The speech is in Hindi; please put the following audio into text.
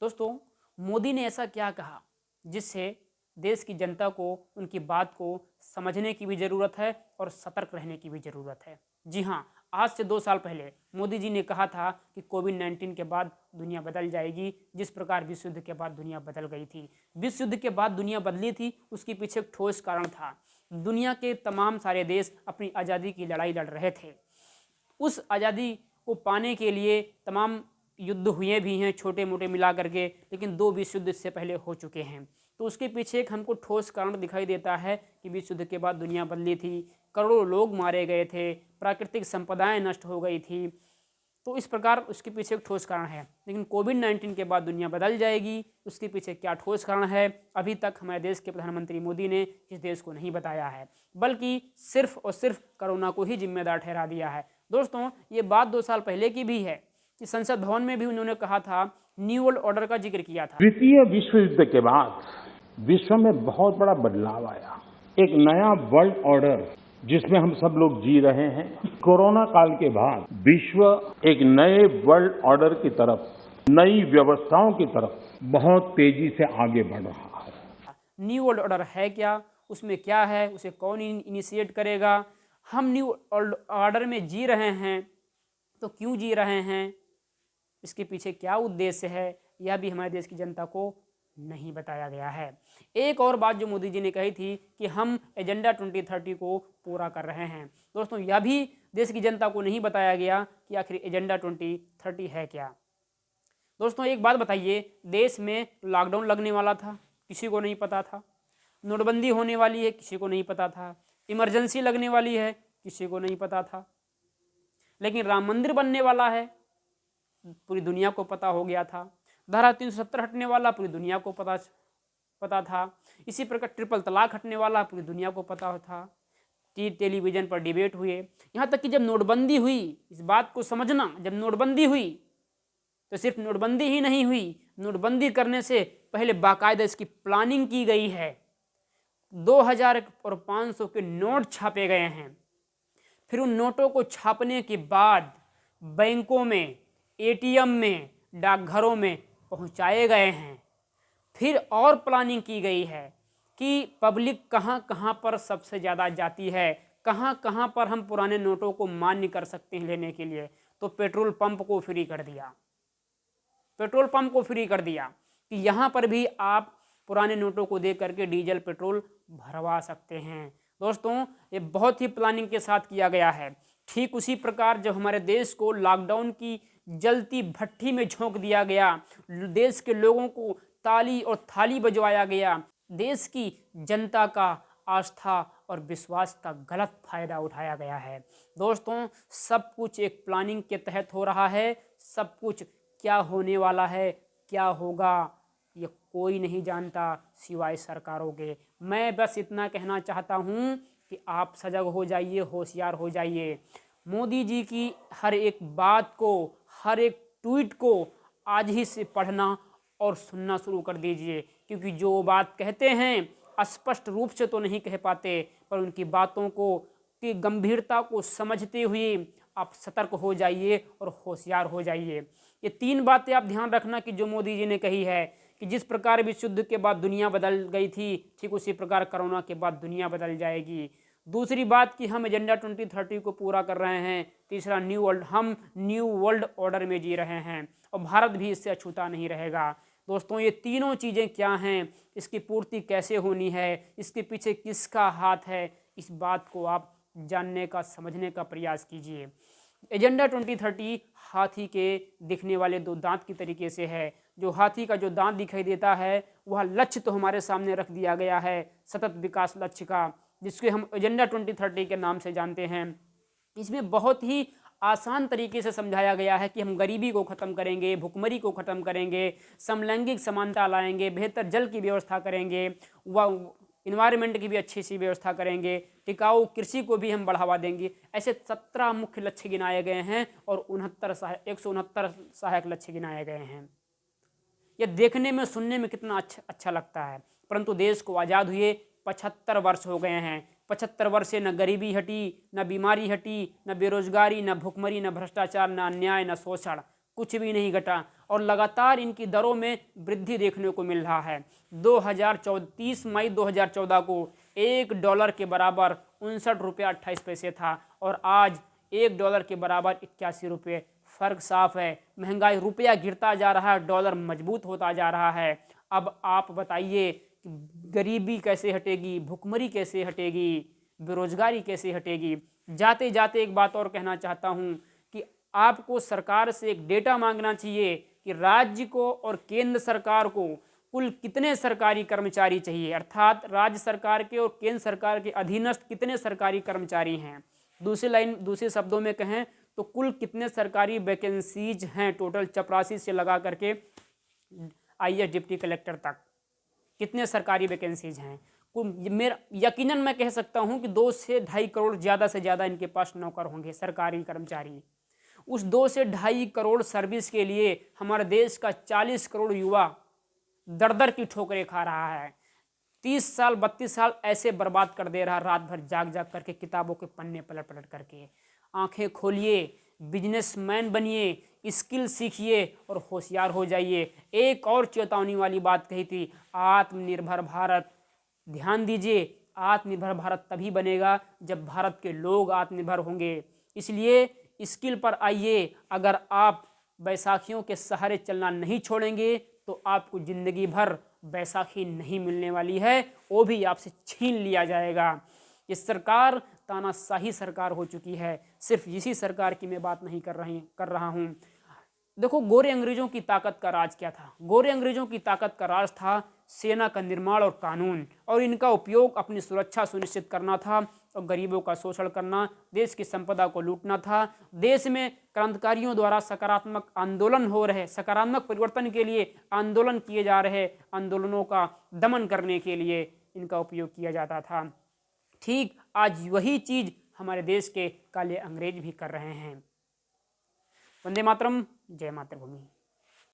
दोस्तों, मोदी ने ऐसा क्या कहा जिससे देश की जनता को उनकी बात को समझने की भी ज़रूरत है और सतर्क रहने की भी ज़रूरत है। जी हाँ, आज से 2 साल पहले मोदी जी ने कहा था कि कोविड-19 के बाद दुनिया बदल जाएगी, जिस प्रकार विश्व युद्ध के बाद दुनिया बदल गई थी। विश्व युद्ध के बाद दुनिया बदली थी, उसके पीछे एक ठोस कारण था। दुनिया के तमाम सारे देश अपनी आज़ादी की लड़ाई लड़ रहे थे। उस आज़ादी को पाने के लिए तमाम युद्ध हुए भी हैं, छोटे मोटे मिला करके, लेकिन 2 विश्व युद्ध इससे पहले हो चुके हैं। तो उसके पीछे एक हमको ठोस कारण दिखाई देता है कि विश्व युद्ध के बाद दुनिया बदली थी, करोड़ों लोग मारे गए थे, प्राकृतिक संपदाएं नष्ट हो गई थी। तो इस प्रकार उसके पीछे एक ठोस कारण है। लेकिन कोविड-19 के बाद दुनिया बदल जाएगी, उसके पीछे क्या ठोस कारण है, अभी तक हमारे देश के प्रधानमंत्री मोदी ने इस देश को नहीं बताया है, बल्कि सिर्फ और सिर्फ कोरोना को ही जिम्मेदार ठहरा दिया है। दोस्तों, ये बात 2 साल पहले की भी है कि संसद भवन में भी उन्होंने कहा था, न्यू वर्ल्ड ऑर्डर का जिक्र किया था। द्वितीय विश्व युद्ध के बाद विश्व में बहुत बड़ा बदलाव आया। एक नया वर्ल्ड ऑर्डर जिसमें हम सब लोग जी रहे हैं। कोरोना काल के बाद विश्व एक नए वर्ल्ड ऑर्डर की तरफ, नई व्यवस्थाओं की तरफ बहुत तेजी से आगे बढ़ रहा है। न्यू वर्ल्ड ऑर्डर है क्या, उसमें क्या है, उसे कौन इनिशिएट करेगा, हम न्यू वर्ल्ड ऑर्डर में जी रहे हैं तो क्यों जी रहे हैं, इसके पीछे क्या उद्देश्य है, यह भी हमारे देश की जनता को नहीं बताया गया है। एक और बात जो मोदी जी ने कही थी कि हम एजेंडा 2030 को पूरा कर रहे हैं। दोस्तों, यह भी देश की जनता को नहीं बताया गया कि आखिर एजेंडा 2030 है क्या। दोस्तों, एक बात बताइए, देश में लॉकडाउन लगने वाला था, किसी को नहीं पता था। नोटबंदी होने वाली है, किसी को नहीं पता था। इमरजेंसी लगने वाली है, किसी को नहीं पता था। लेकिन राम मंदिर बनने वाला है, पूरी दुनिया को पता हो गया था। धारा 370 हटने वाला, पूरी दुनिया को पता था। इसी प्रकार ट्रिपल तलाक हटने वाला, पूरी दुनिया को पता था। टेलीविजन पर डिबेट हुए, यहाँ तक कि जब नोटबंदी हुई, इस बात को समझना, जब नोटबंदी हुई तो सिर्फ नोटबंदी ही नहीं हुई, नोटबंदी करने से पहले बाकायदा इसकी प्लानिंग की गई है। 2000 और 500 के नोट छापे गए हैं। फिर उन नोटों को छापने के बाद बैंकों में, एटीएम में, डाकघरों में पहुंचाए गए हैं। फिर और प्लानिंग की गई है कि पब्लिक कहां कहां पर सबसे ज़्यादा जाती है, कहां कहां पर हम पुराने नोटों को मान्य कर सकते हैं लेने के लिए। तो पेट्रोल पंप को फ्री कर दिया, पेट्रोल पंप को फ्री कर दिया कि यहाँ पर भी आप पुराने नोटों को दे करके डीजल पेट्रोल भरवा सकते हैं। दोस्तों, ये बहुत ही प्लानिंग के साथ किया गया है। ठीक उसी प्रकार जब हमारे देश को लॉकडाउन की जलती भट्ठी में झोंक दिया गया, देश के लोगों को ताली और थाली बजवाया गया, देश की जनता का आस्था और विश्वास का गलत फायदा उठाया गया है। दोस्तों, सब कुछ एक प्लानिंग के तहत हो रहा है। सब कुछ क्या होने वाला है, क्या होगा, ये कोई नहीं जानता सिवाय सरकारों के। मैं बस इतना कहना चाहता हूँ कि आप सजग हो जाइए, होशियार हो जाइए। मोदी जी की हर एक बात को, हर एक ट्वीट को आज ही से पढ़ना और सुनना शुरू कर दीजिए, क्योंकि जो बात कहते हैं स्पष्ट रूप से तो नहीं कह पाते, पर उनकी बातों को की गंभीरता को समझते हुए आप सतर्क हो जाइए और होशियार हो जाइए। ये 3 बातें आप ध्यान रखना कि जो मोदी जी ने कही है कि जिस प्रकार विश्व युद्ध के बाद दुनिया बदल गई थी, ठीक उसी प्रकार कोरोना के बाद दुनिया बदल जाएगी। दूसरी बात कि हम एजेंडा 2030 को पूरा कर रहे हैं। तीसरा, हम न्यू वर्ल्ड ऑर्डर में जी रहे हैं और भारत भी इससे अछूता नहीं रहेगा। दोस्तों, ये तीनों चीज़ें क्या हैं, इसकी पूर्ति कैसे होनी है, इसके पीछे किसका हाथ है, इस बात को आप जानने का, समझने का प्रयास कीजिए। एजेंडा 2030 हाथी के दिखने वाले 2 दांत की तरीके से है। जो हाथी का जो दांत दिखाई देता है, वह लक्ष्य तो हमारे सामने रख दिया गया है, सतत विकास लक्ष्य का, जिसके हम एजेंडा 2030 के नाम से जानते हैं। इसमें बहुत ही आसान तरीके से समझाया गया है कि हम गरीबी को ख़त्म करेंगे, भुखमरी को ख़त्म करेंगे, समलैंगिक समानता लाएंगे, बेहतर जल की व्यवस्था करेंगे, व इन्वायरमेंट की भी अच्छी सी व्यवस्था करेंगे, टिकाऊ कृषि को भी हम बढ़ावा देंगे। ऐसे 17 मुख्य लक्ष्य गिनाए गए हैं और 169 सहायक लक्ष्य गिनाए गए हैं। यह देखने में, सुनने में कितना अच्छा लगता है, परंतु देश को आज़ाद हुए 75 वर्ष हो गए हैं। 75 वर्ष से न गरीबी हटी, न बीमारी हटी, न बेरोजगारी, न भुखमरी, न भ्रष्टाचार, न अन्याय, न शोषण। कुछ भी नहीं घटा और लगातार इनकी दरों में वृद्धि देखने को मिल रहा है। 30 मई 2014 को $1 के बराबर 59 रुपया 28 पैसे था और आज $1 के बराबर 81 रुपये। फ़र्क साफ है, महंगाई, रुपया गिरता जा रहा है, डॉलर मजबूत होता जा रहा है। अब आप बताइए कि गरीबी कैसे हटेगी, भुखमरी कैसे हटेगी, बेरोजगारी कैसे हटेगी। जाते जाते एक बात और कहना चाहता हूँ कि आपको सरकार से एक डेटा मांगना चाहिए कि राज्य को और केंद्र सरकार को कुल कितने सरकारी कर्मचारी चाहिए, अर्थात राज्य सरकार के और केंद्र सरकार के अधीनस्थ कितने सरकारी कर्मचारी हैं। दूसरे शब्दों में कहें तो कुल कितने सरकारी वैकेंसीज हैं, टोटल चपरासी से लगा करके आईएएस डिप्टी कलेक्टर तक कितने सरकारी वैकेंसीज हैं। मेरा यकीनन मैं कह सकता हूं कि 2 से 2.5 करोड़ ज़्यादा से ज़्यादा इनके पास नौकर होंगे, सरकारी कर्मचारी। उस 2 से 2.5 करोड़ सर्विस के लिए हमारे देश का 40 करोड़ युवा दर दर की ठोकरें खा रहा है। 30 साल 32 साल ऐसे बर्बाद कर दे रहा, रात भर जाग जाग करके किताबों के पन्ने पलट पलट करके। आंखें खोलिए, बिजनेसमैन बनिए, स्किल सीखिए और होशियार हो जाइए। एक और चेतावनी वाली बात कही थी, आत्मनिर्भर भारत। ध्यान दीजिए, आत्मनिर्भर भारत तभी बनेगा जब भारत के लोग आत्मनिर्भर होंगे। इसलिए स्किल पर आइए। अगर आप बैसाखियों के सहारे चलना नहीं छोड़ेंगे तो आपको जिंदगी भर बैसाखी नहीं मिलने वाली है, वो भी आपसे छीन लिया जाएगा। ये सरकार तानाशाही सरकार हो चुकी है। सिर्फ इसी सरकार की मैं बात नहीं कर रहा हूँ। देखो, गोरे अंग्रेजों की ताकत का राज क्या था? गोरे अंग्रेजों की ताकत का राज था सेना का निर्माण और कानून, और इनका उपयोग अपनी सुरक्षा सुनिश्चित करना था और गरीबों का शोषण करना, देश की संपदा को लूटना था। देश में क्रांतिकारियों द्वारा सकारात्मक आंदोलन हो रहे, सकारात्मक परिवर्तन के लिए आंदोलन किए जा रहे, आंदोलनों का दमन करने के लिए इनका उपयोग किया जाता था। ठीक आज वही चीज़ हमारे देश के काले अंग्रेज भी कर रहे हैं। वंदे मातरम, जय मातृभूमि।